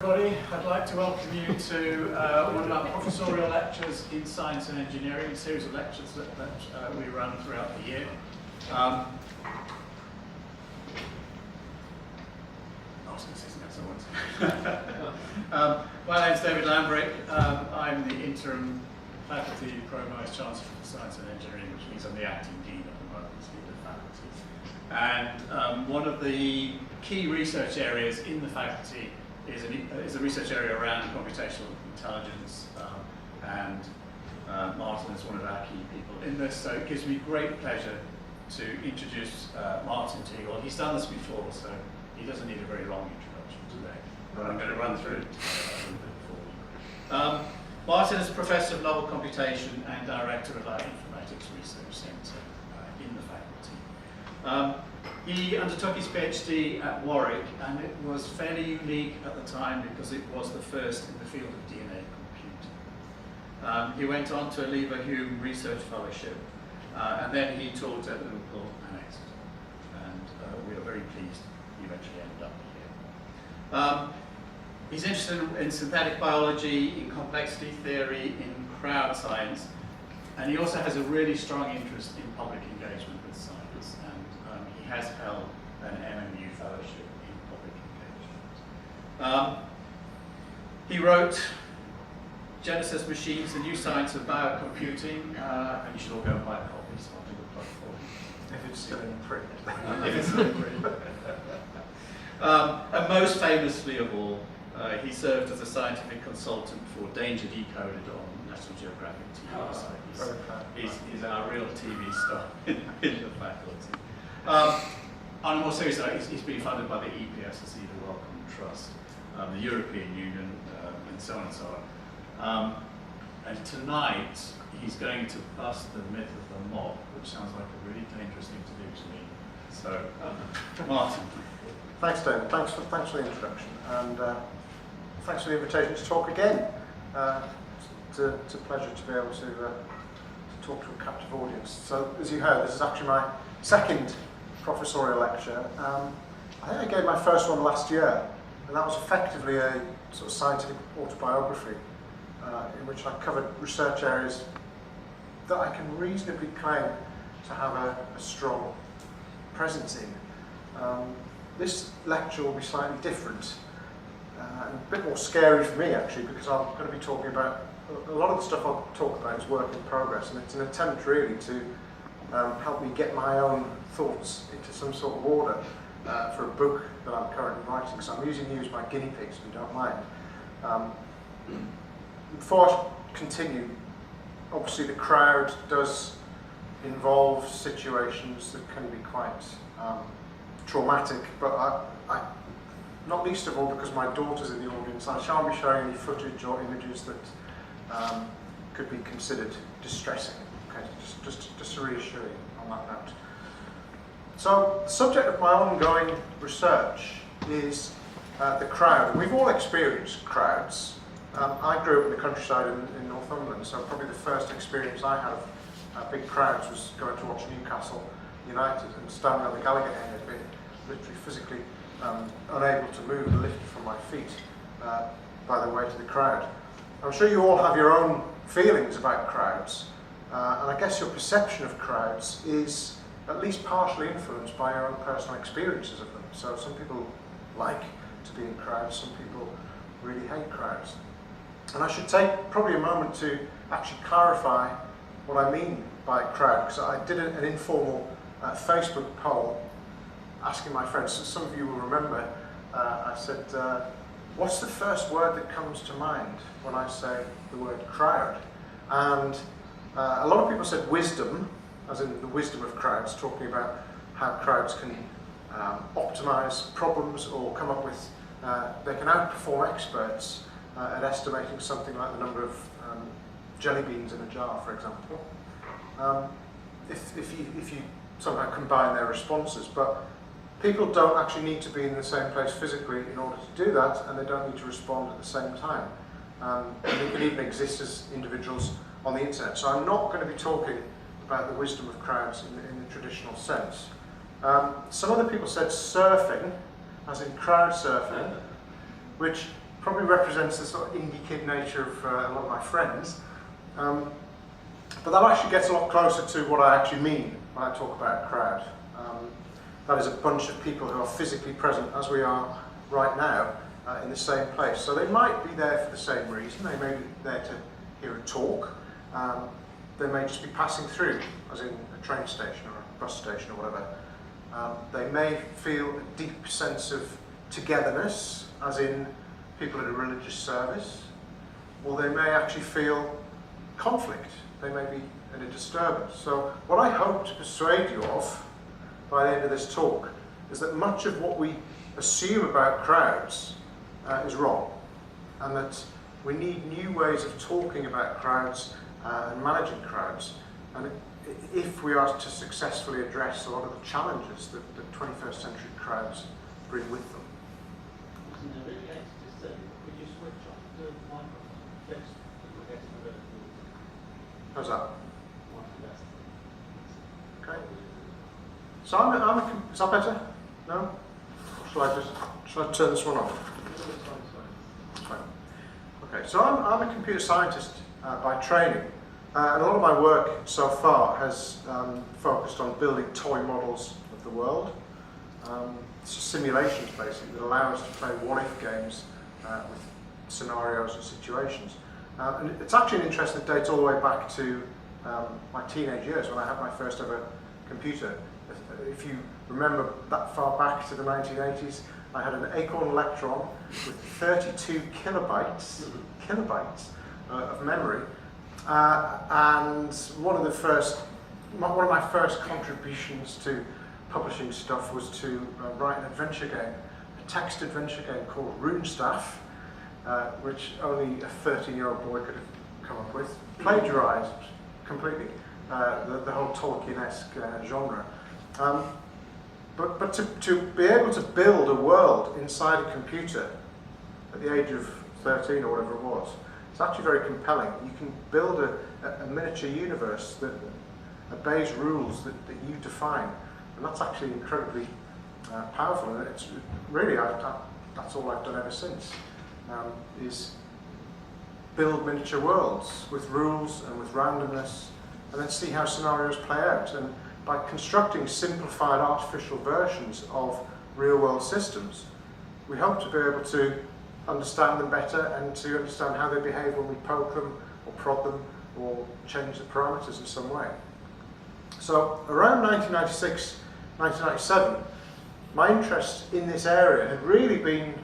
Everybody, I'd like to welcome you to one of our professorial lectures in science and engineering, a series of lectures that we run throughout the year. My name is David Lambrick. I'm the interim faculty pro-vice chancellor for science and engineering, which means I'm the acting dean at the moment, the faculty. And one of the key research areas in the faculty is a research area around computational intelligence, and Martyn is one of our key people in this, so it gives me great pleasure to introduce Martyn to you all. He's done this before, so he doesn't need a very long introduction today, but I'm going to run through it a little bit for you. Martyn is Professor of Novel Computation and Director of our Informatics Research Centre in the faculty. He undertook his PhD at Warwick, and it was fairly unique at the time because it was the first in the field of DNA computing. He went on to a Leverhulme Research Fellowship, and then he taught at Liverpool and Exeter, and we are very pleased he eventually ended up here. He's interested in synthetic biology, in complexity theory, in crowd science, and he also has a really strong interest in public engagement with science. He has held an MMU fellowship in public engagement. He wrote Genesis Machines, The New Science of Biocomputing, and you should all go and buy a copy, so I'll do the plug for him. If it's still in print. If it's still in print. And most famously of all, he served as a scientific consultant for Danger Decoded on National Geographic TV. So he's our real TV star in the faculty. On a more serious note, he's been funded by the EPSSE, the Wellcome Trust, the European Union, and so on and so on. And tonight, he's going to bust the myth of the mob, which sounds like a really dangerous thing to do to me. So, Martyn. Thanks, David. Thanks for the introduction, and thanks for the invitation to talk again. It's a pleasure to be able to talk to a captive audience. So, as you heard, this is actually my second professorial lecture. I think I gave my first one last year, and that was effectively a sort of scientific autobiography in which I covered research areas that I can reasonably claim to have a strong presence in. This lecture will be slightly different and a bit more scary for me actually, because I'm going to be talking about a lot of the stuff I'll talk about is work in progress, and it's an attempt really to help me get my own thoughts into some sort of order for a book that I'm currently writing. So I'm using you as my guinea pigs, if you don't mind. Before I continue, obviously the crowd does involve situations that can be quite traumatic, but not least of all because my daughter's in the audience, I shan't be showing any footage or images that could be considered distressing. Okay, just to reassure you on that note. So, the subject of my ongoing research is the crowd. We've all experienced crowds. I grew up in the countryside in Northumberland, so probably the first experience I had of big crowds was going to watch Newcastle United and standing on the Gallagher Head, being literally physically unable to move the lift from my feet by the weight of the crowd. I'm sure you all have your own feelings about crowds. And I guess your perception of crowds is at least partially influenced by your own personal experiences of them. So some people like to be in crowds, some people really hate crowds. And I should take probably a moment to actually clarify what I mean by crowd, because I did an informal Facebook poll asking my friends, so some of you will remember, I said, what's the first word that comes to mind when I say the word crowd? And a lot of people said wisdom, as in the wisdom of crowds, talking about how crowds can optimize problems or come up with, they can outperform experts at estimating something like the number of jelly beans in a jar, for example, if you somehow combine their responses. But people don't actually need to be in the same place physically in order to do that, and they don't need to respond at the same time. And they can even exist as individuals on the internet. So I'm not going to be talking about the wisdom of crowds in the traditional sense. Some other people said surfing, as in crowd surfing, which probably represents the sort of indie kid nature of a lot of my friends. But that actually gets a lot closer to what I actually mean when I talk about a crowd. That is a bunch of people who are physically present, as we are right now, in the same place. So they might be there for the same reason. They may be there to hear a talk. They may just be passing through, as in a train station or a bus station or whatever. They may feel a deep sense of togetherness, as in people at a religious service, or they may actually feel conflict. They may be in a disturbance. So what I hope to persuade you of by the end of this talk is that much of what we assume about crowds is wrong, and that we need new ways of talking about crowds and managing crowds. And if we are to successfully address a lot of the challenges that 21st century crowds bring with them. Could you switch off the microphone? How's that? Okay. So is that better? No? Shall I turn this one off? Fine. Okay, so I'm a computer scientist by training, and a lot of my work so far has focused on building toy models of the world. Simulations basically that allow us to play what-if games with scenarios and situations. And it's actually an interest that dates all the way back to my teenage years when I had my first ever computer. If you remember that far back to the 1980s, I had an Acorn Electron with 32 kilobytes of memory, and one of my first contributions to publishing stuff was to write an adventure game, a text adventure game called Runestaff, which only a 13-year-old boy could have come up with, plagiarised completely the whole Tolkien-esque genre. But to be able to build a world inside a computer at the age of 13 or whatever it was, it's actually very compelling. You can build a miniature universe that obeys rules that you define, and that's actually incredibly powerful. And it's really, that's all I've done ever since, is build miniature worlds with rules and with randomness, and then see how scenarios play out. And by constructing simplified artificial versions of real-world systems, we hope to be able to understand them better and to understand how they behave when we poke them or prod them or change the parameters in some way. So around 1996, 1997, my interest in this area had really been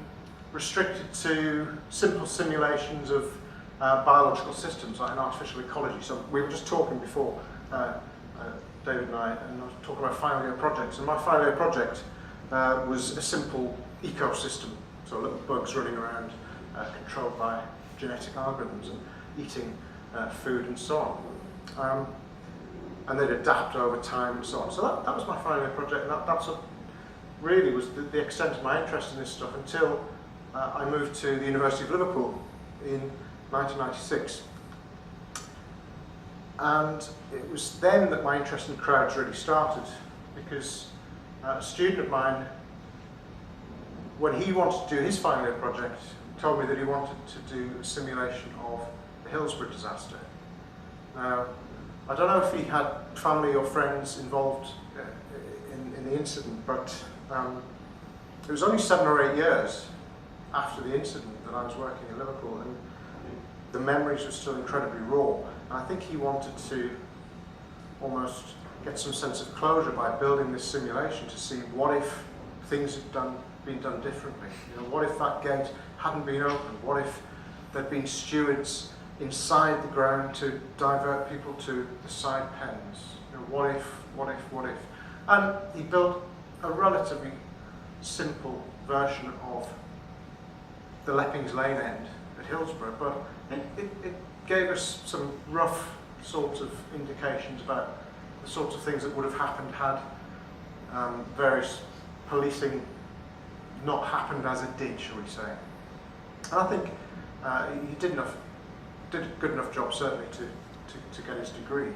restricted to simple simulations of biological systems, like in artificial ecology. So we were just talking before, David and I was talking about final year projects, and my final year project was a simple ecosystem, so little bugs running around controlled by genetic algorithms and eating food and so on. And they'd adapt over time and so on. So that was my final year project, and that's what really was the extent of my interest in this stuff until I moved to the University of Liverpool in 1996. And it was then that my interest in crowds really started, because a student of mine, when he wanted to do his final year project, told me that he wanted to do a simulation of the Hillsborough disaster. Now, I don't know if he had family or friends involved in the incident, but it was only 7 or 8 years after the incident that I was working in Liverpool, and the memories were still incredibly raw. And I think he wanted to almost get some sense of closure by building this simulation to see what if things had been done differently. You know, what if that gate hadn't been opened? What if there'd been stewards inside the ground to divert people to the side pens? You know, what if? And he built a relatively simple version of the Leppings Lane end at Hillsborough, but it gave us some rough sort of indications about the sorts of things that would have happened had various policing not happened as it did, shall we say. And I think he did a good enough job, certainly, to get his degree.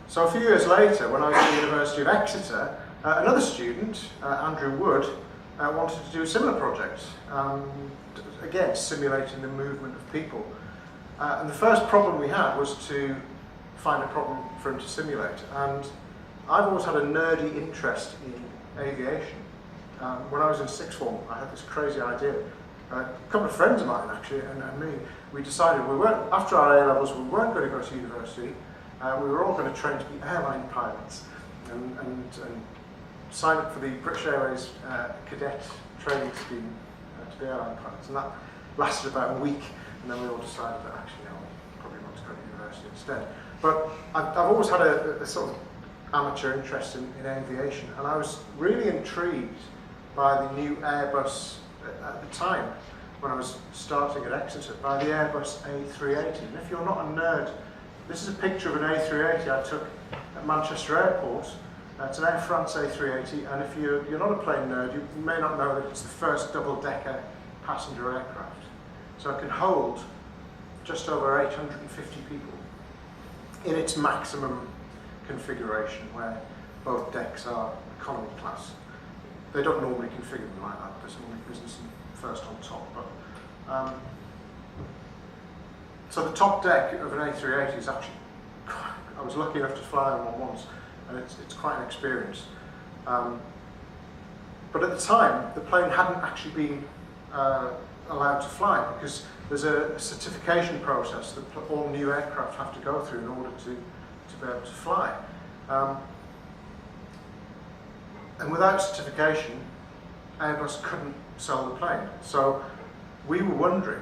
So a few years later, when I was at the University of Exeter, another student, Andrew Wood, wanted to do a similar project, again simulating the movement of people. And the first problem we had was to find a problem for him to simulate. And I've always had a nerdy interest in aviation. When I was in sixth form, I had this crazy idea. A couple of friends of mine, actually, and me, we decided after our A-levels, we weren't going to go to university. We were all going to train to be airline pilots and sign up for the British Airways cadet training scheme to be airline pilots. And that lasted about a week, and then we all decided that actually, no, we probably want to go to university instead. But I've always had a sort of amateur interest in aviation, and I was really intrigued by the new Airbus at the time when I was starting at Exeter, by the Airbus A380. And if you're not a nerd, this is a picture of an A380 I took at Manchester Airport. It's an Air France A380, and if you're not a plane nerd, you may not know that it's the first double-decker passenger aircraft. So it can hold just over 850 people in its maximum configuration, where both decks are economy class. They don't normally configure them like that. There's normally business and first on top. But so the top deck of an A380 is actually, I was lucky enough to fly on one once, and it's quite an experience. But at the time, the plane hadn't actually been allowed to fly, because there's a certification process that all new aircraft have to go through in order to be able to fly. And without certification, Airbus couldn't sell the plane. So we were wondering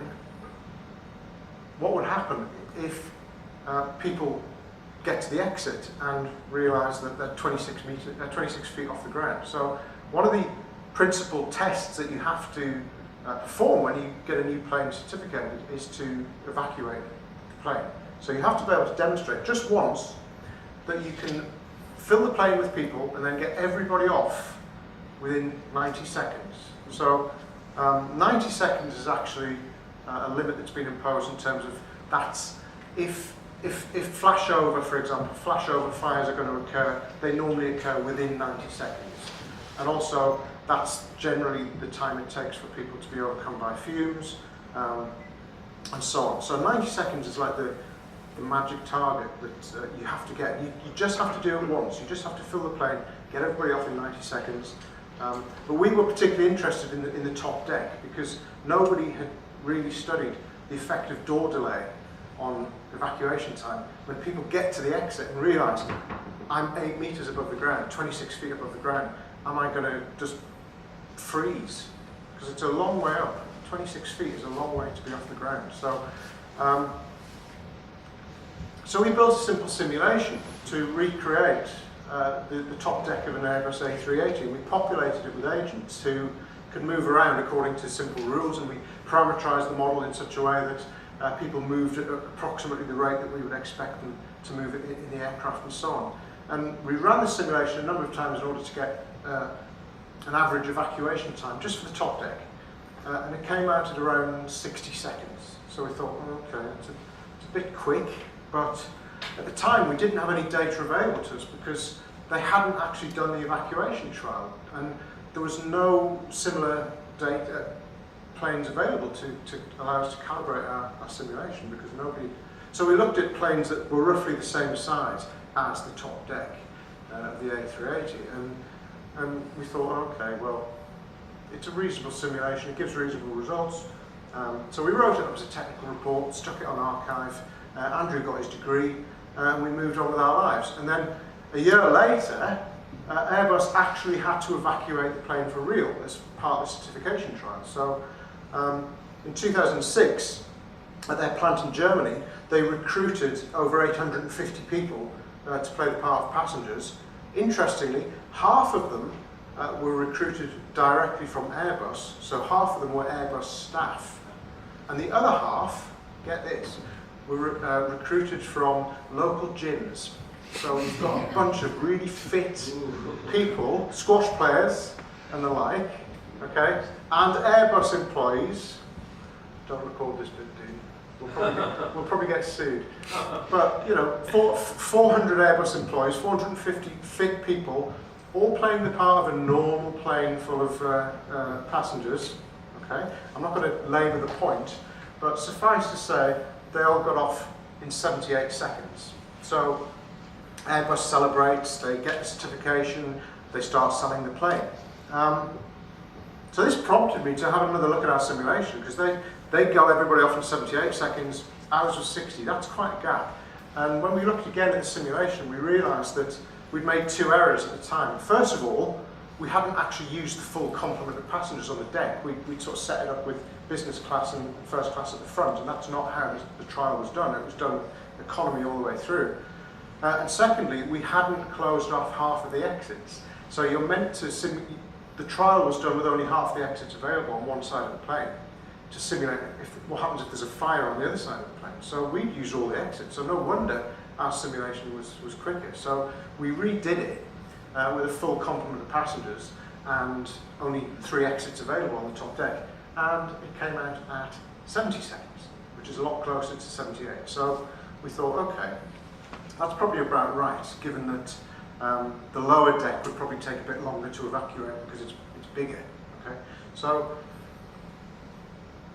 what would happen if people get to the exit and realise that they're 26 feet off the ground. So one of the principal tests that you have to perform when you get a new plane certificated is to evacuate the plane. So you have to be able to demonstrate just once that you can fill the plane with people and then get everybody off within 90 seconds. So 90 seconds is actually a limit that's been imposed in terms of that's if flashover, for example, flashover fires are going to occur, they normally occur within 90 seconds. And also that's generally the time it takes for people to be overcome by fumes and so on. So 90 seconds is like the magic target that you have to get. You just have to do it once. You just have to fill the plane, get everybody off in 90 seconds. But we were particularly interested in the top deck because nobody had really studied the effect of door delay on evacuation time. When people get to the exit and realise, I'm 8 meters above the ground, 26 feet above the ground, am I going to just freeze? Because it's a long way up. 26 feet is a long way to be off the ground. So we built a simple simulation to recreate the top deck of an Airbus A380, and we populated it with agents who could move around according to simple rules, and we parameterised the model in such a way that people moved at approximately the rate that we would expect them to move in the aircraft and so on. And we ran the simulation a number of times in order to get an average evacuation time just for the top deck, and it came out at around 60 seconds. So we thought, okay, it's a bit quick, but at the time we didn't have any data available to us because they hadn't actually done the evacuation trial, and there was no similar data planes available to allow us to calibrate our simulation because nobody. So we looked at planes that were roughly the same size as the top deck of the A380, and we thought, okay, well, it's a reasonable simulation, it gives reasonable results. So we wrote it up as a technical report, stuck it on archive. Andrew got his degree, and we moved on with our lives. And then a year later, Airbus actually had to evacuate the plane for real as part of the certification trial. So in 2006, at their plant in Germany, they recruited over 850 people to play the part of passengers. Interestingly, half of them were recruited directly from Airbus, so half of them were Airbus staff. And the other half, get this, were recruited from local gyms. So we've got a bunch of really fit people, squash players and the like, okay, and Airbus employees. Don't record this bit, dude. We'll probably get sued. But, you know, 400 Airbus employees, 450 fit people all playing the part of a normal plane full of passengers. Okay, I'm not going to labour the point, but suffice to say, they all got off in 78 seconds. So Airbus celebrates, they get the certification, they start selling the plane. So this prompted me to have another look at our simulation, because they got everybody off in 78 seconds, ours was 60, that's quite a gap. And when we looked again at the simulation, we realised that we'd made two errors at the time. First of all, we hadn't actually used the full complement of passengers on the deck. We'd sort of set it up with business class and first class at the front, and that's not how the trial was done. It was done economy all the way through. And secondly, we hadn't closed off half of the exits. So you're meant to the trial was done with only half the exits available on one side of the plane to simulate what happens if there's a fire on the other side of the plane. So we'd use all the exits, so no wonder our simulation was quicker. So we redid it with a full complement of passengers and only 3 exits available on the top deck, and it came out at 70 seconds, which is a lot closer to 78. So we thought, okay, that's probably about right, given that the lower deck would probably take a bit longer to evacuate because it's bigger. Okay, so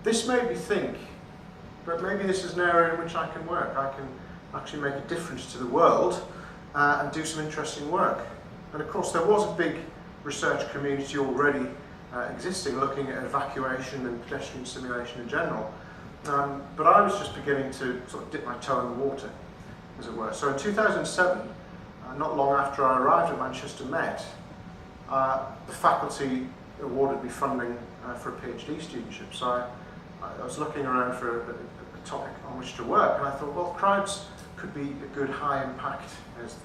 this made me think, but maybe this is an area in which I can work. I can actually make a difference to the world and do some interesting work. And of course, there was a big research community already existing, looking at evacuation and pedestrian simulation in general. But I was just beginning to sort of dip my toe in the water, as it were. So in 2007, not long after I arrived at Manchester Met, the faculty awarded me funding for a PhD studentship. So I was looking around for a topic on which to work, and I thought, well, crowds could be a good high impact, as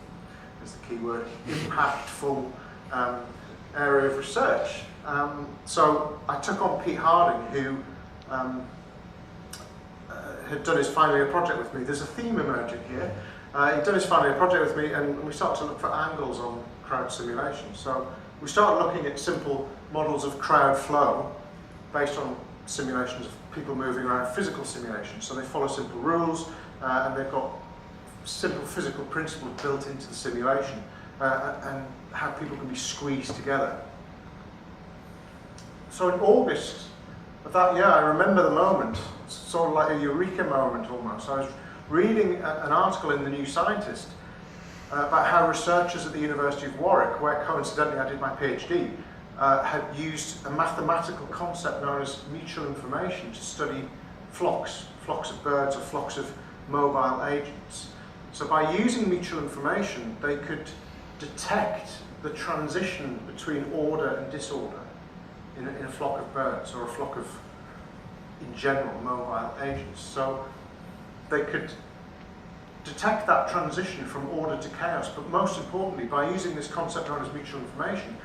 the key word, impactful area of research. So I took on Pete Harding, who had done his final year project with me. There's a theme emerging here. He'd done his final year project with me, and we started to look for angles on crowd simulation. So we started looking at simple models of crowd flow based on simulations of people moving around, physical simulations. So they follow simple rules, and they've got simple physical principles built into the simulation, and how people can be squeezed together. So in August of that year, I remember the moment, sort of like a eureka moment almost. I was reading an article in the New Scientist about how researchers at the University of Warwick, where coincidentally I did my PhD, had used a mathematical concept known as mutual information to study flocks of birds or flocks of mobile agents. So by using mutual information, they could detect the transition between order and disorder in a flock of birds, or a flock of, in general, mobile agents. So they could detect that transition from order to chaos, but most importantly, by using this concept known as mutual information,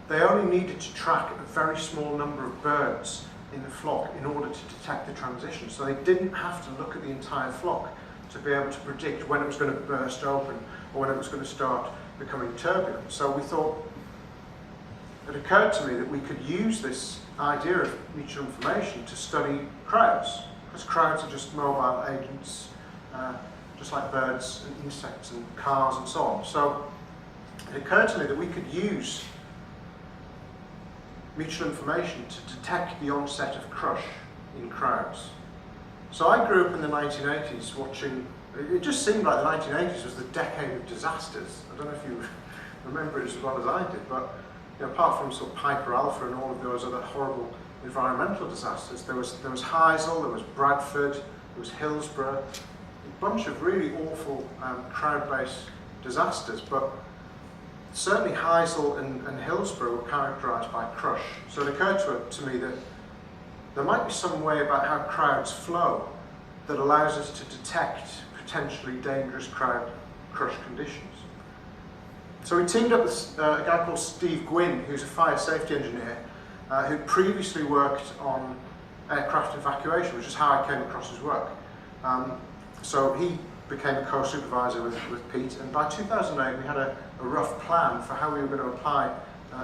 they only needed to track a very small number of birds in the flock in order to detect the transition. So they didn't have to look at the entire flock to be able to predict when it was going to burst open or when it was going to start becoming turbulent. So we thought, it occurred to me that we could use this idea of mutual information to study crowds, because crowds are just mobile agents, just like birds and insects and cars and so on. So it occurred to me that we could use mutual information to detect the onset of crush in crowds. So I grew up in the 1980s watching, it just seemed like the 1980s was the decade of disasters. I don't know if you remember it as well as I did, but you know, apart from sort of Piper Alpha and all of those other horrible environmental disasters, there was Heysel, there was Bradford, there was Hillsborough, a bunch of really awful crowd-based disasters, but certainly Heysel and Hillsborough were characterised by crush. So it occurred to me that there might be some way about how crowds flow that allows us to detect potentially dangerous crowd crush conditions. So we teamed up with a guy called Steve Gwynn, who's a fire safety engineer, who previously worked on aircraft evacuation, which is how I came across his work. So he became a co-supervisor with Pete, and by 2008 we had a rough plan for how we were going to apply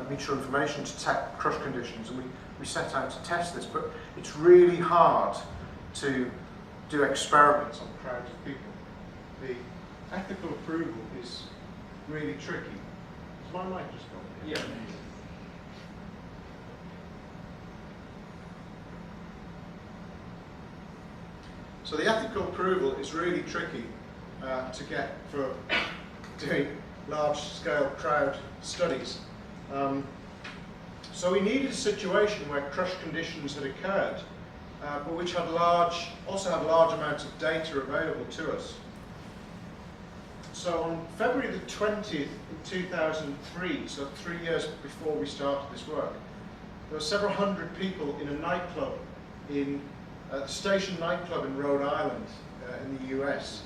mutual information to detect crush conditions, and we set out to test this, but it's really hard to do experiments on crowds of people. The ethical approval is really tricky. my mic just gone? Yeah. So the ethical approval is really tricky to get for doing large-scale crowd studies. So we needed a situation where crush conditions had occurred, but which had also had large amounts of data available to us. So on February the 20th in 2003, so 3 years before we started this work, there were several hundred people in a nightclub in the Station nightclub in Rhode Island in the US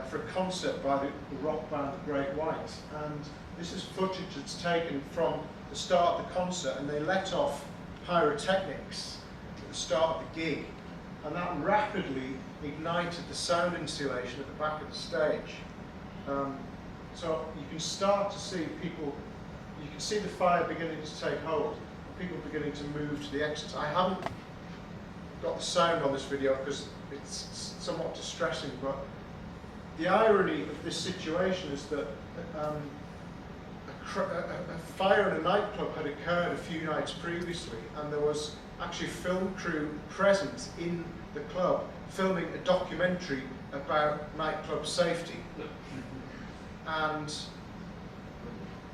for a concert by the rock band The Great White. And this is footage that's taken from the start of the concert, and they let off pyrotechnics at the start of the gig, and that rapidly ignited the sound insulation at the back of the stage. So you can start to see people, you can see the fire beginning to take hold, people beginning to move to the exits. I haven't got the sound on this video because it's somewhat distressing, but the irony of this situation is that a fire in a nightclub had occurred a few nights previously, and there was actually a film crew present in the club filming a documentary about nightclub safety. And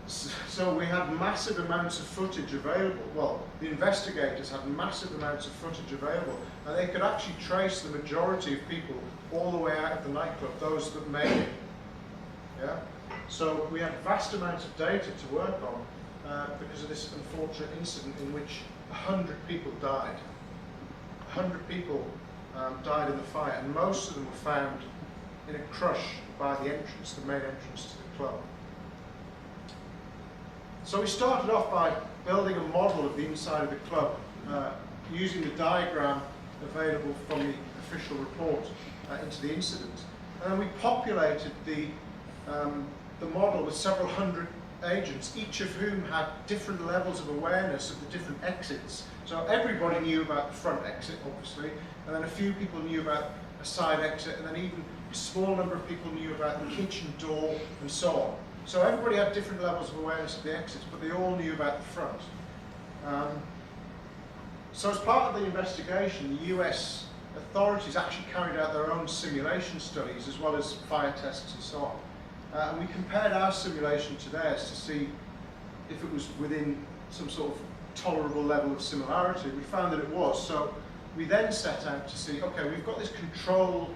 so we had massive amounts of footage available. Well, the investigators had massive amounts of footage available, and they could actually trace the majority of people all the way out of the nightclub, those that made it. Yeah? So we had vast amounts of data to work on because of this unfortunate incident in which 100 people died. 100 people died in the fire, and most of them were found in a crush by the entrance, the main entrance to the club. So we started off by building a model of the inside of the club using the diagram available from the official report into the incident. And then we populated the model with several hundred agents, each of whom had different levels of awareness of the different exits. So everybody knew about the front exit, obviously, and then a few people knew about a side exit, and then even a small number of people knew about the kitchen door, and so on. So everybody had different levels of awareness of the exits, but they all knew about the front. So as part of the investigation, the US authorities actually carried out their own simulation studies as well as fire tests and so on. And we compared our simulation to theirs to see if it was within some sort of tolerable level of similarity. We found that it was. So we then set out to see, okay, we've got this controlled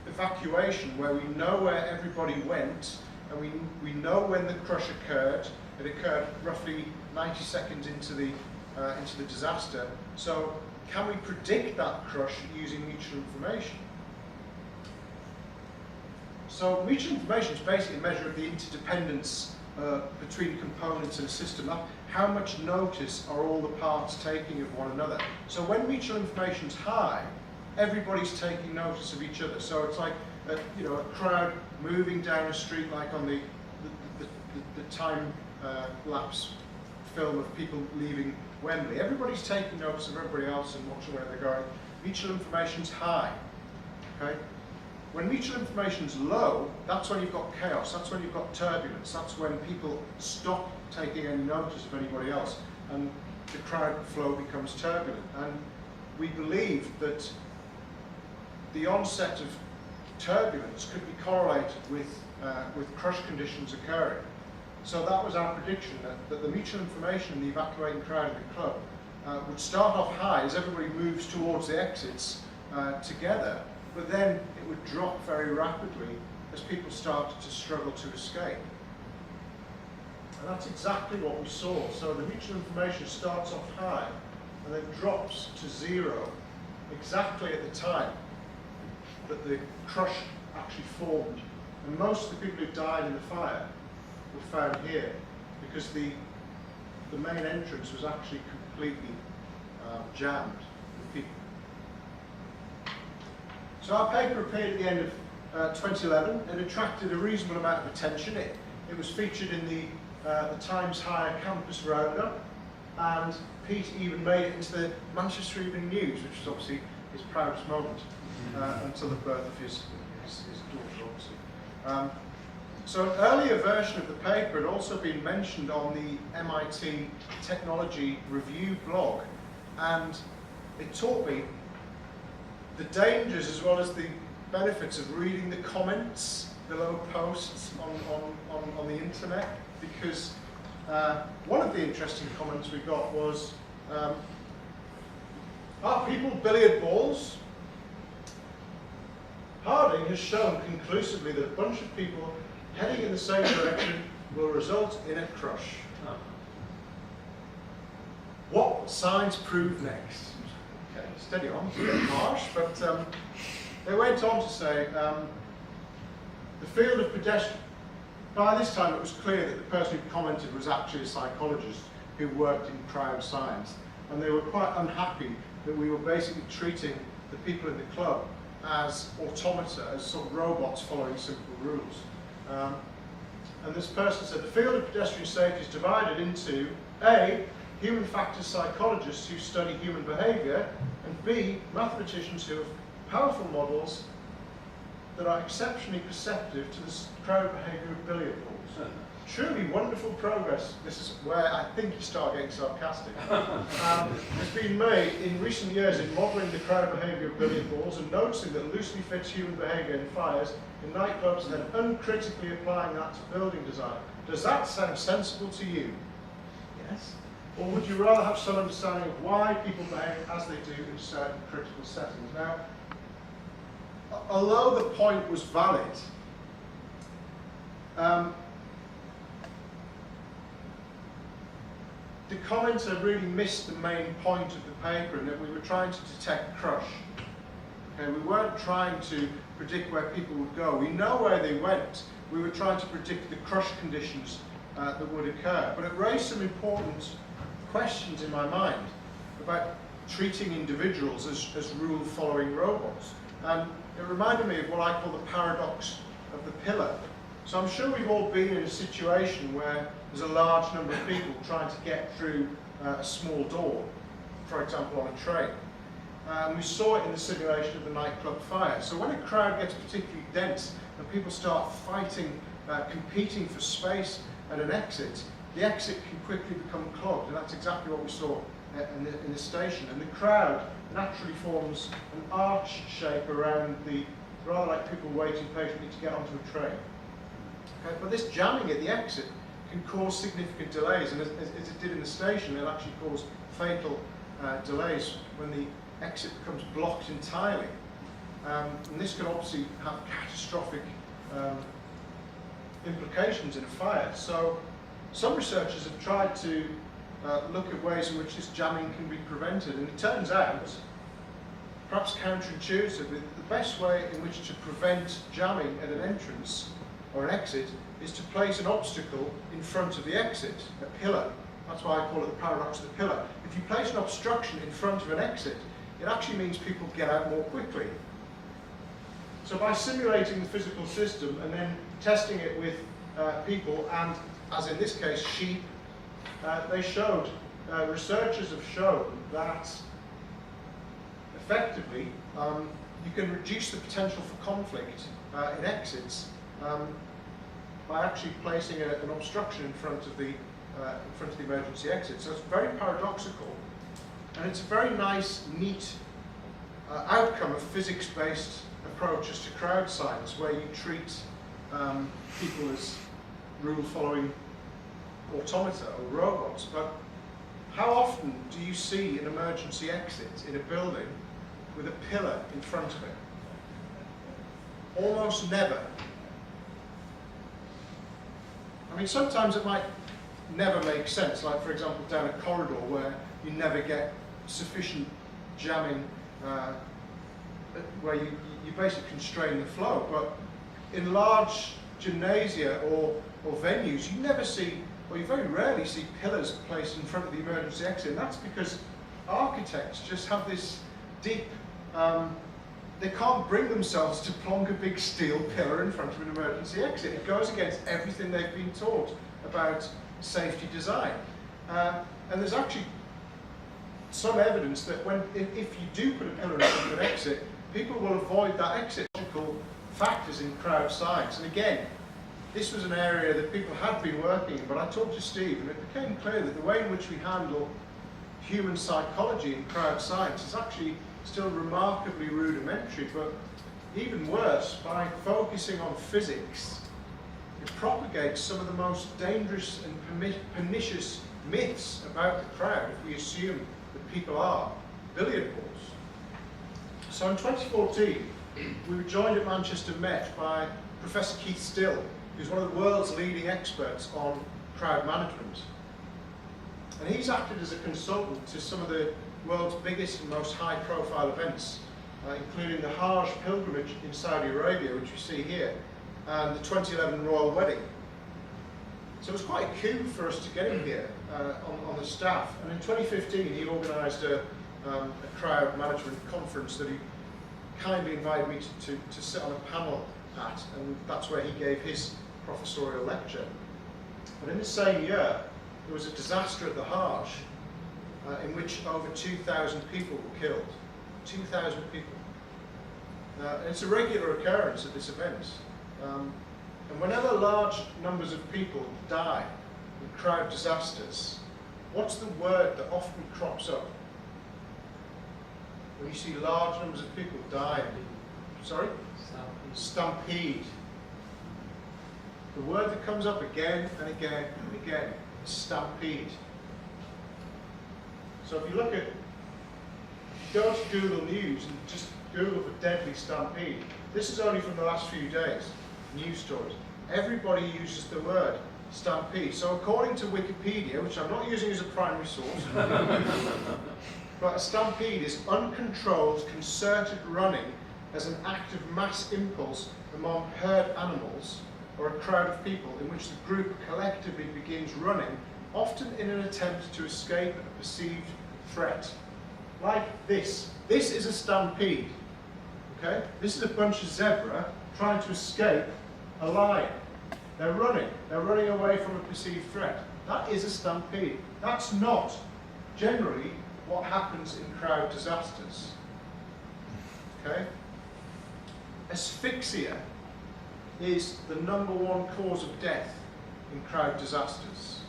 evacuation where we know where everybody went, and we know when the crush occurred. It occurred roughly 90 seconds into the disaster. So can we predict that crush using mutual information? So mutual information is basically a measure of the interdependence between components in a system. How much notice are all the parts taking of one another? So when mutual information is high, everybody's taking notice of each other. So it's like a crowd moving down a street, like on the time lapse film of people leaving Wembley. Everybody's taking notice of everybody else and watching where they're going. Mutual information's high. Okay? When mutual information's low, that's when you've got chaos, that's when you've got turbulence, that's when people stop taking any notice of anybody else, and the crowd flow becomes turbulent. And we believe that the onset of turbulence could be correlated with crush conditions occurring. So that was our prediction, that the mutual information in the evacuating crowd of the club would start off high as everybody moves towards the exits together, but then it would drop very rapidly as people started to struggle to escape. And that's exactly what we saw. So the mutual information starts off high and then drops to zero exactly at the time that the crush actually formed. And most of the people who died in the fire were found here because the main entrance was actually completely jammed with people. So our paper appeared at the end of 2011. It attracted a reasonable amount of attention. It was featured in the Times Higher Campus Roundup, and Pete even made it into the Manchester Evening News, which was obviously his proudest moment until the birth of his daughter, obviously. So an earlier version of the paper had also been mentioned on the MIT Technology Review blog, and it taught me the dangers as well as the benefits of reading the comments below posts on the internet, because one of the interesting comments we got was, are people billiard balls? Harding has shown conclusively that a bunch of people heading in the same direction will result in a crush. What will science prove next? Okay, steady on, it's a bit harsh, but they went on to say, the field of pedestrian, by this time it was clear that the person who commented was actually a psychologist who worked in crowd science, and they were quite unhappy that we were basically treating the people in the club as automata, as sort of robots following simple rules. And this person said, the field of pedestrian safety is divided into A, human factors psychologists who study human behaviour, and B, mathematicians who have powerful models that are exceptionally perceptive to the crowd behaviour of billiard balls. Truly wonderful progress. This is where I think you start getting sarcastic. Has been made in recent years in modelling the crowd behaviour of billiard balls and noticing that loosely fits human behaviour in fires in nightclubs and then uncritically applying that to building design. Does that sound sensible to you? Yes. Or would you rather have some understanding of why people behave as they do in certain critical settings? Now, although the point was valid, the commenter really missed the main point of the paper, in that we were trying to detect crush. Okay, we weren't trying to predict where people would go. We know where they went. We were trying to predict the crush conditions that would occur. But it raised some important questions in my mind about treating individuals as rule-following robots. And it reminded me of what I call the paradox of the pillar. So I'm sure we've all been in a situation where there's a large number of people trying to get through a small door, for example on a train. And we saw it in the simulation of the nightclub fire. So when a crowd gets particularly dense and people start fighting, competing for space at an exit, the exit can quickly become clogged, and that's exactly what we saw in the station. And the crowd naturally forms an arch shape around the, rather like people waiting patiently to get onto a train. Okay, but this jamming at the exit can cause significant delays, and as it did in the station, it'll actually cause fatal delays when the exit becomes blocked entirely. And this can obviously have catastrophic implications in a fire. So some researchers have tried to look at ways in which this jamming can be prevented, and it turns out, perhaps counterintuitively, the best way in which to prevent jamming at an entrance or an exit is to place an obstacle in front of the exit, a pillar. That's why I call it the paradox of the pillar. If you place an obstruction in front of an exit, it actually means people get out more quickly. So by simulating the physical system and then testing it with people, and as in this case sheep, they showed, researchers have shown that effectively you can reduce the potential for conflict in exits by actually placing an obstruction in front of the emergency exit. So it's very paradoxical, and it's a very nice, neat outcome of physics-based approaches to crowd science, where you treat people as rule-following automata or robots. But how often do you see an emergency exit in a building with a pillar in front of it? Almost never. I mean, sometimes it might never make sense, like for example down a corridor where you never get sufficient jamming, where you basically constrain the flow. But in large gymnasia or venues, you never see, or you very rarely see, pillars placed in front of the emergency exit. And that's because architects just have this deep, they can't bring themselves to plonk a big steel pillar in front of an emergency exit. It goes against everything they've been taught about safety design. And there's actually some evidence that if you do put a pillar in front of an exit, people will avoid that exit. Factors in crowd science. And again, this was an area that people had been working in, but I talked to Steve and it became clear that the way in which we handle human psychology and crowd science is actually still remarkably rudimentary, but even worse, by focusing on physics, it propagates some of the most dangerous and pernicious myths about the crowd if we assume that people are billiard balls. So in 2014, we were joined at Manchester Met by Professor Keith Still, who's one of the world's leading experts on crowd management. And he's acted as a consultant to some of the world's biggest and most high-profile events, including the Hajj pilgrimage in Saudi Arabia, which you see here, and the 2011 royal wedding. So it was quite a coup for us to get him here on the staff. And in 2015, he organised a crowd management conference that he kindly invited me to sit on a panel at, and that's where he gave his professorial lecture. But in the same year, there was a disaster at the Hajj in which over 2,000 people were killed. 2,000 people. And it's a regular occurrence at this event. And whenever large numbers of people die in crowd disasters, what's the word that often crops up? When you see large numbers of people die, sorry? Stampede. The word that comes up again and again and again is stampede. So if you look at, go to Google News and just Google for deadly stampede. This is only from the last few days, news stories. Everybody uses the word stampede. So according to Wikipedia, which I'm not using as a primary source, but a stampede is uncontrolled, concerted running as an act of mass impulse among herd animals or a crowd of people in which the group collectively begins running, often in an attempt to escape a perceived threat. Like this. This is a stampede. Okay? This is a bunch of zebra trying to escape a lion. They're running. They're running away from a perceived threat. That is a stampede. That's not generally what happens in crowd disasters. Okay? Asphyxia is the #1 cause of death in crowd disasters.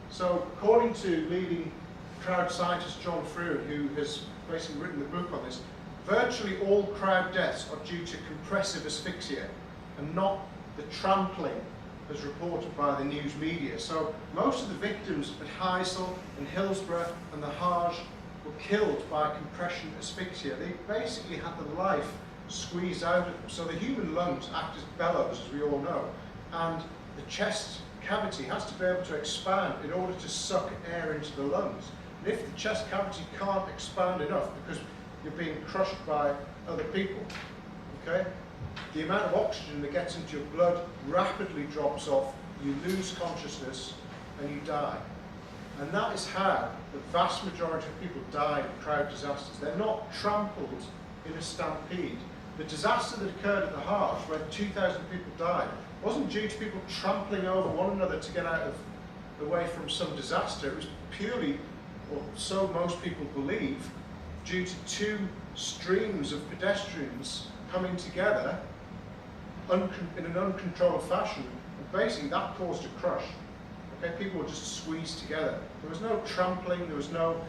So, according to leading crowd scientist John Frewen, who has basically written the book on this, virtually all crowd deaths are due to compressive asphyxia and not the trampling as reported by the news media. So most of the victims at Heysel and Hillsborough and the Hajj were killed by compression asphyxia. They basically had the life squeezed out of them. So the human lungs act as bellows, as we all know, and the chest cavity has to be able to expand in order to suck air into the lungs. And if the chest cavity can't expand enough because you're being crushed by other people, okay, the amount of oxygen that gets into your blood rapidly drops off, you lose consciousness, and you die. And that is how the vast majority of people die in crowd disasters. They're not trampled in a stampede. The disaster that occurred at the Hajj, where 2,000 people died, wasn't due to people trampling over one another to get away from some disaster. It was purely, or so most people believe, due to two streams of pedestrians coming together in an uncontrolled fashion, and basically that caused a crush. Okay, people were just squeezed together. There was no trampling, there was no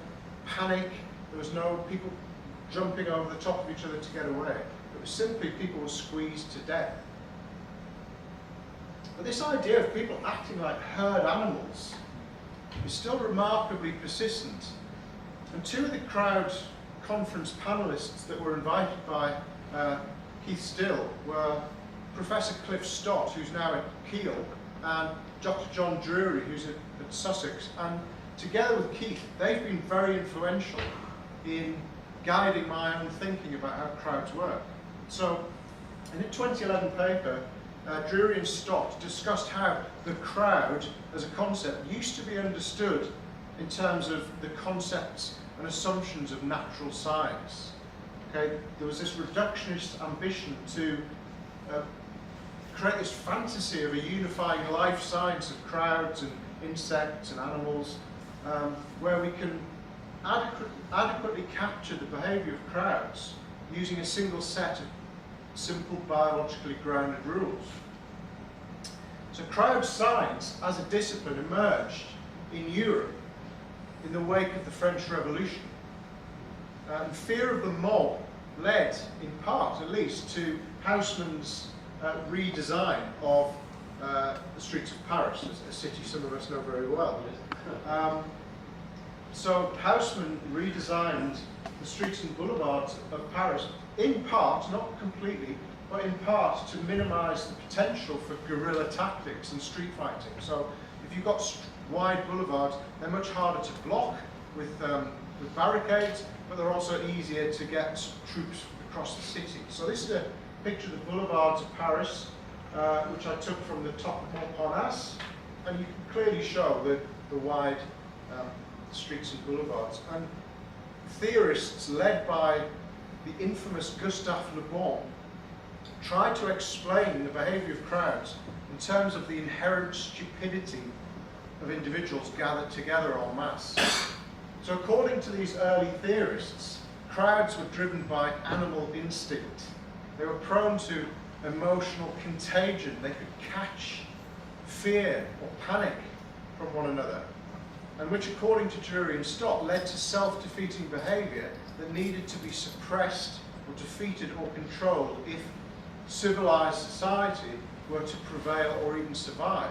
panic, there was no people jumping over the top of each other to get away. It was simply people were squeezed to death. But this idea of people acting like herd animals is still remarkably persistent. And two of the crowd conference panelists that were invited by Keith Still were Professor Cliff Stott, who's now at Keele, and Dr. John Drury, who's at Sussex. And together with Keith, they've been very influential in guiding my own thinking about how crowds work. So, in a 2011 paper, Drury and Stott discussed how the crowd as a concept used to be understood in terms of the concepts and assumptions of natural science. Okay, there was this reductionist ambition to create this fantasy of a unifying life science of crowds and insects and animals, where we can adequately capture the behaviour of crowds using a single set of simple biologically grounded rules. So crowd science as a discipline emerged in Europe in the wake of the French Revolution. And fear of the mob led, in part at least, to Haussmann's redesign of the streets of Paris, a city some of us know very well. So Haussmann redesigned the streets and boulevards of Paris, in part, not completely, but in part to minimise the potential for guerrilla tactics and street fighting. So if you've got wide boulevards, they're much harder to block with barricades, but they're also easier to get troops across the city. So this is a picture of the boulevards of Paris, which I took from the top of Montparnasse, and you can clearly show the wide streets and boulevards. And theorists led by the infamous Gustave Le Bon tried to explain the behaviour of crowds in terms of the inherent stupidity of individuals gathered together en masse. So according to these early theorists, crowds were driven by animal instinct. They were prone to emotional contagion. They could catch fear or panic from one another, and which, according to Druids Stopped, led to self-defeating behaviour that needed to be suppressed or defeated or controlled if civilised society were to prevail or even survive.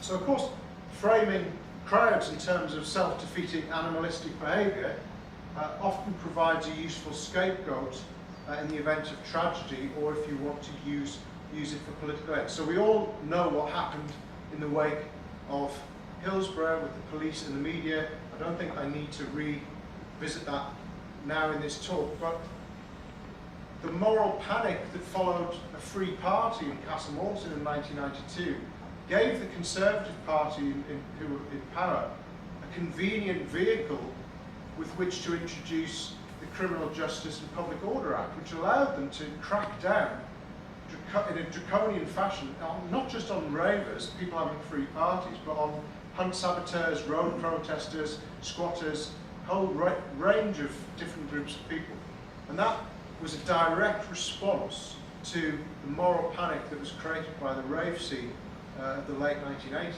So, of course, framing crowds in terms of self-defeating animalistic behaviour often provides a useful scapegoat in the event of tragedy, or if you want to use it for political ends. So we all know what happened in the wake of Hillsborough with the police and the media. I don't think I need to revisit that now in this talk, but the moral panic that followed a free party in Castlemorton in 1992 gave the Conservative Party who were in power a convenient vehicle with which to introduce the Criminal Justice and Public Order Act, which allowed them to crack down in a draconian fashion, not just on ravers, people having free parties, but on hunt saboteurs, road protesters, squatters, a whole range of different groups of people. And that was a direct response to the moral panic that was created by the rave scene of the late 1980s.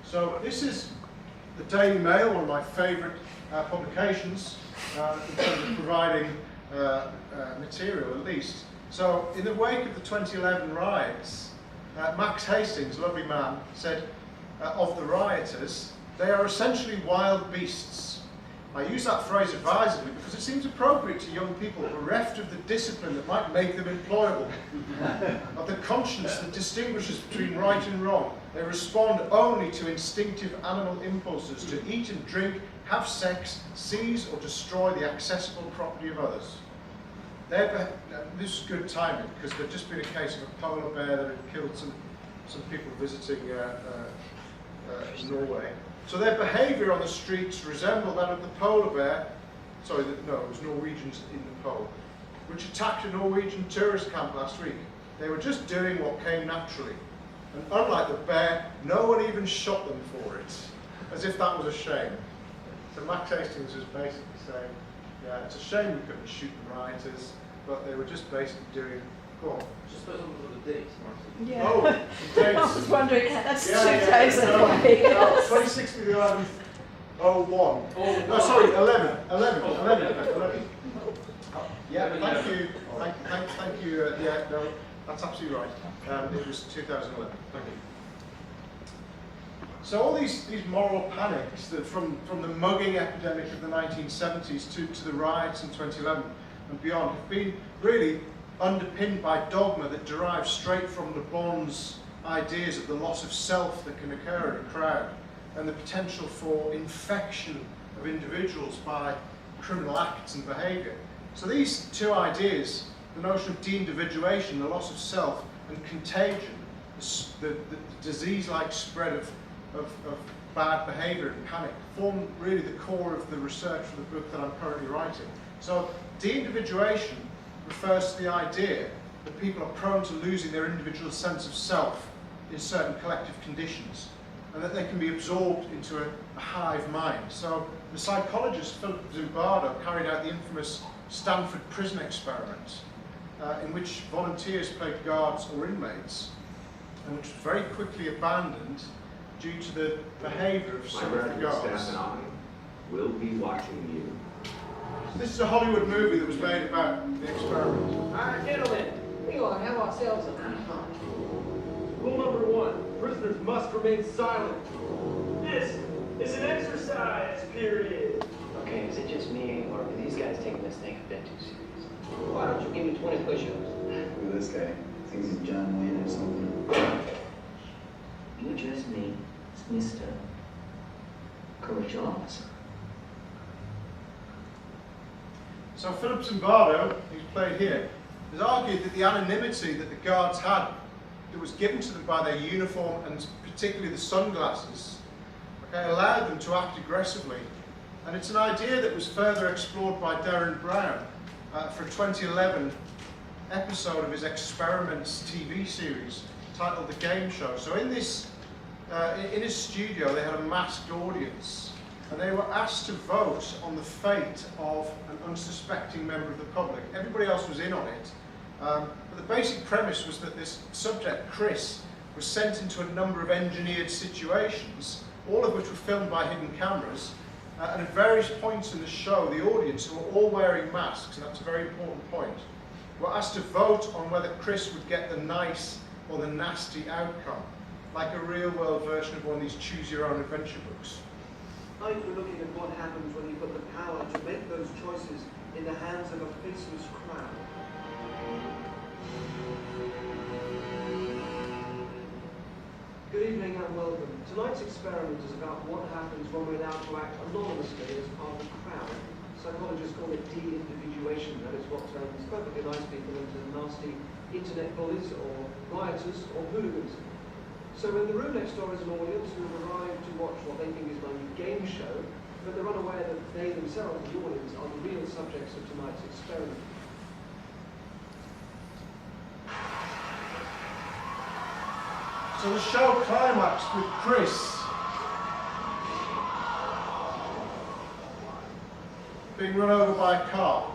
So this is the Daily Mail, one of my favourite publications in terms of providing material at least. So in the wake of the 2011 riots, Max Hastings, lovely man, said of the rioters, they are essentially wild beasts. I use that phrase advisedly because it seems appropriate to young people bereft of the discipline that might make them employable, of the conscience that distinguishes between right and wrong. They respond only to instinctive animal impulses to eat and drink, have sex, seize or destroy the accessible property of others. This is good timing because there'd just been a case of a polar bear that had killed some people visiting Norway. So their behaviour on the streets resembled that of the polar bear, sorry, no, it was Norwegians in the pole, which attacked a Norwegian tourist camp last week. They were just doing what came naturally. And unlike the bear, no one even shot them for it, as if that was a shame. So Max Hastings was basically saying, yeah, it's a shame we couldn't shoot the rioters, but they were just basically doing, go on. Just suppose I'm looking at the dates, Martyn. Yeah. Oh, the dates. I was wondering, that's 2 Yeah, days no, away. no, 26th of the 11th, 01. Oh, No, sorry, 11. Yeah, thank you. Thank you. Yeah, no, that's absolutely right. It was 2011. Thank you. So all these moral panics that from the mugging epidemic of the 1970s to the riots in 2011 and beyond have been really underpinned by dogma that derives straight from Le Bon's ideas of the loss of self that can occur in a crowd and the potential for infection of individuals by criminal acts and behaviour. So these two ideas, the notion of de-individuation, the loss of self, and contagion, the disease-like spread of bad behaviour and panic, form really the core of the research for the book that I'm currently writing. So de-individuation refers to the idea that people are prone to losing their individual sense of self in certain collective conditions, and that they can be absorbed into a hive mind. So the psychologist Philip Zimbardo carried out the infamous Stanford prison experiment, in which volunteers played guards or inmates, and which was very quickly abandoned due to the behaviour of some of the guards. Staff and I will be watching you. This is a Hollywood movie that was made about the experiment. All right, gentlemen, we ought to have ourselves a nice talk. Rule number 1, prisoners must remain silent. This is an exercise period. Okay, is it just me, or are these guys taking this thing a bit too serious? Why don't you give me 20 push-ups? Look at this guy. Thinks he's John Wayne or something. You address me as Mr. Correctional Officer. So Philip Zimbardo, who's played here, has argued that the anonymity that the guards had, that was given to them by their uniform and particularly the sunglasses, allowed them to act aggressively. And it's an idea that was further explored by Darren Brown for a 2011 episode of his Experiments TV series titled The Game Show. So in this, in his studio, they had a masked audience, and they were asked to vote on the fate of an unsuspecting member of the public. Everybody else was in on it, but the basic premise was that this subject, Chris, was sent into a number of engineered situations, all of which were filmed by hidden cameras, and at various points in the show, the audience, who were all wearing masks, and that's a very important point, were asked to vote on whether Chris would get the nice or the nasty outcome, like a real-world version of one of these choose-your-own-adventure books. I think we're looking at what happens when you put the power to make those choices in the hands of a faceless crowd. Good evening and welcome. Tonight's experiment is about what happens when we're allowed to act anonymously as part of a crowd. Psychologists call it de-individuation. That is what turns perfectly nice people into nasty internet bullies or rioters or hooligans. So in the room next door is an audience who have arrived to watch what they think is my new game show, but they're unaware that they themselves, the audience, are the real subjects of tonight's experiment. So the show climaxed with Chris being run over by a car.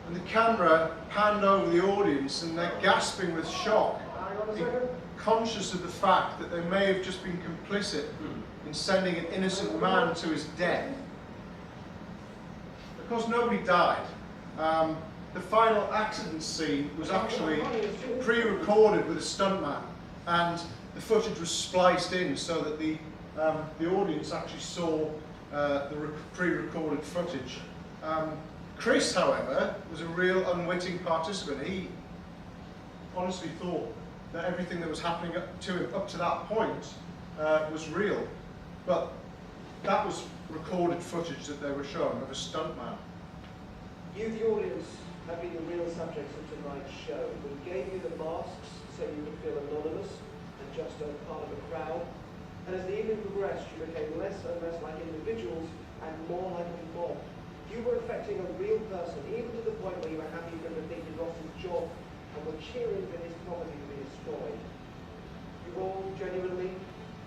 And the camera panned over the audience and they're gasping with shock, conscious of the fact that they may have just been complicit in sending an innocent man to his death. Of course, nobody died. The final accident scene was actually pre-recorded with a stuntman, and the footage was spliced in so that the audience actually saw the pre-recorded footage. Chris, however, was a real unwitting participant. He honestly thought that everything that was happening up to that point was real, but that was recorded footage that they were showing of a stuntman. You, the audience, have been the real subjects of tonight's show. We gave you the masks so you could feel anonymous and just a part of a crowd. And as the evening progressed, you became less and less like individuals and more like a mob. You were affecting a real person, even to the point where you were happy for him to think he'd lost his job and were cheering for his property to be destroyed. You all genuinely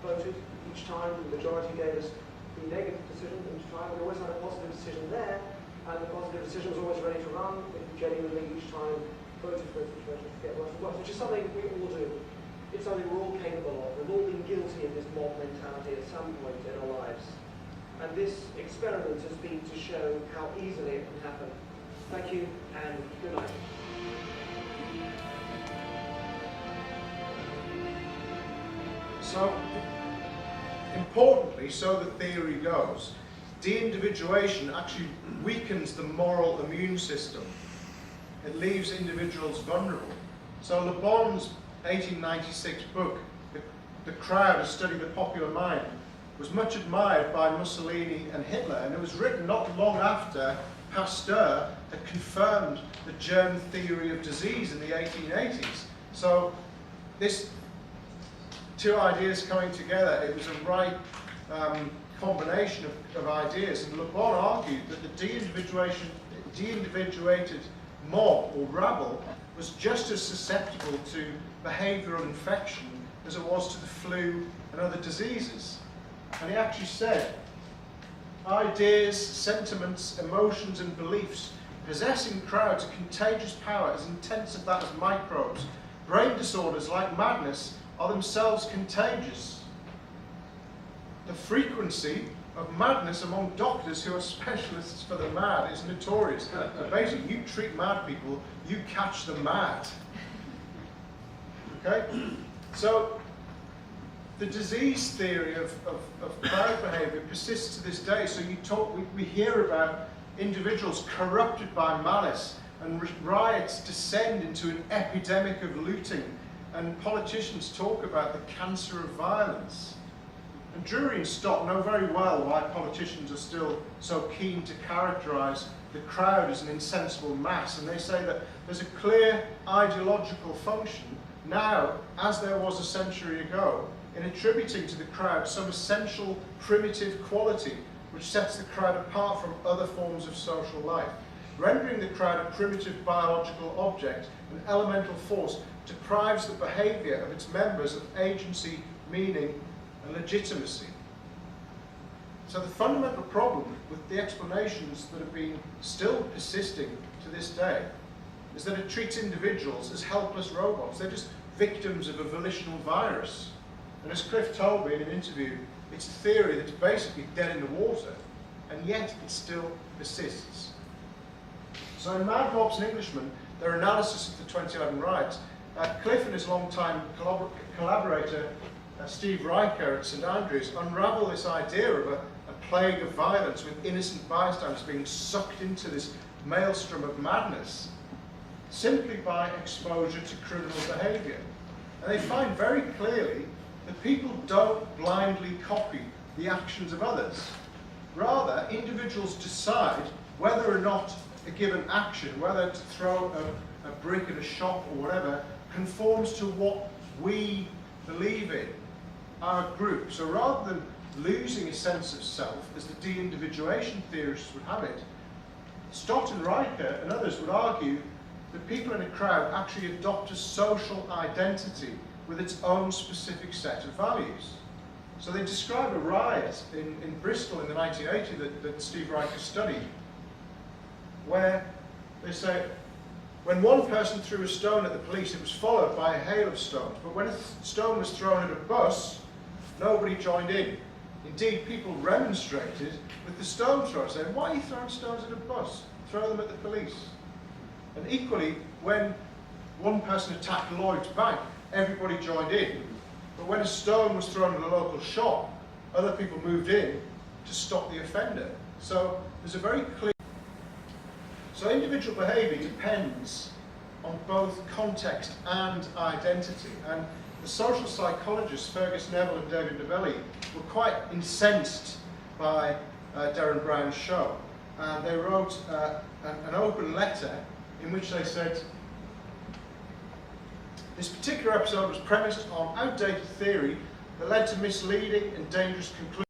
voted each time. The majority gave us the negative decision each time. We always had a positive decision there, and the positive decision was always ready to run. But you genuinely each time voted for a situation to get worse and worse, which is something we all do. It's something we're all capable of. We've all been guilty of this mob mentality at some point in our lives. And this experiment has been to show how easily it can happen. Thank you, and good night. So, importantly, so the theory goes, de-individuation actually weakens the moral immune system. It leaves individuals vulnerable. So Le Bon's 1896 book, The Crowd, A Study of the Popular Mind, was much admired by Mussolini and Hitler, and it was written not long after Pasteur had confirmed the germ theory of disease in the 1880s. So this two ideas coming together, it was a right combination of ideas, and Le Bon argued that the de-individuated mob or rabble was just as susceptible to behavioural infection as it was to the flu and other diseases. And he actually said, ideas, sentiments, emotions and beliefs Possessing crowds a contagious power as intense as that as microbes. Brain disorders like madness are themselves contagious. The frequency of madness among doctors who are specialists for the mad is notorious. Basically, you treat mad people, you catch the mad. Okay? So, the disease theory of crowd behaviour persists to this day. So we hear about individuals corrupted by malice, and riots descend into an epidemic of looting, and politicians talk about the cancer of violence. And Drury and Stopped know very well why politicians are still so keen to characterise the crowd as an insensible mass, and they say that there's a clear ideological function now, as there was a century ago, in attributing to the crowd some essential primitive quality which sets the crowd apart from other forms of social life. Rendering the crowd a primitive biological object, an elemental force, deprives the behaviour of its members of agency, meaning, and legitimacy. So the fundamental problem with the explanations that have been still persisting to this day is that it treats individuals as helpless robots. They're just victims of a volitional virus. And as Cliff told me in an interview, it's a theory that's basically dead in the water, and yet it still persists. So in Mad Mobs and Englishmen, their analysis of the 2011 riots, Cliff and his longtime collaborator, Steve Riker at St Andrews, unravel this idea of a plague of violence with innocent bystanders being sucked into this maelstrom of madness simply by exposure to criminal behaviour. And they find very clearly that people don't blindly copy the actions of others. Rather, individuals decide whether or not a given action, whether to throw a brick at a shop or whatever, conforms to what we believe in, our group. So rather than losing a sense of self, as the de-individuation theorists would have it, Stott and Riker and others would argue that people in a crowd actually adopt a social identity with its own specific set of values. So they describe a riot in Bristol in the 1980s that Steve Riker studied, where they say, when one person threw a stone at the police, it was followed by a hail of stones. But when a stone was thrown at a bus, nobody joined in. Indeed, people remonstrated with the stone thrower, saying, why are you throwing stones at a bus? Throw them at the police. And equally, when one person attacked Lloyd's Bank, everybody joined in. But when a stone was thrown at a local shop, other people moved in to stop the offender. So there's a very clear... So individual behaviour depends on both context and identity. And the social psychologists Fergus Neville and David Novelli were quite incensed by Derren Brown's show. And they wrote an open letter in which they said, this particular episode was premised on outdated theory that led to misleading and dangerous conclusions.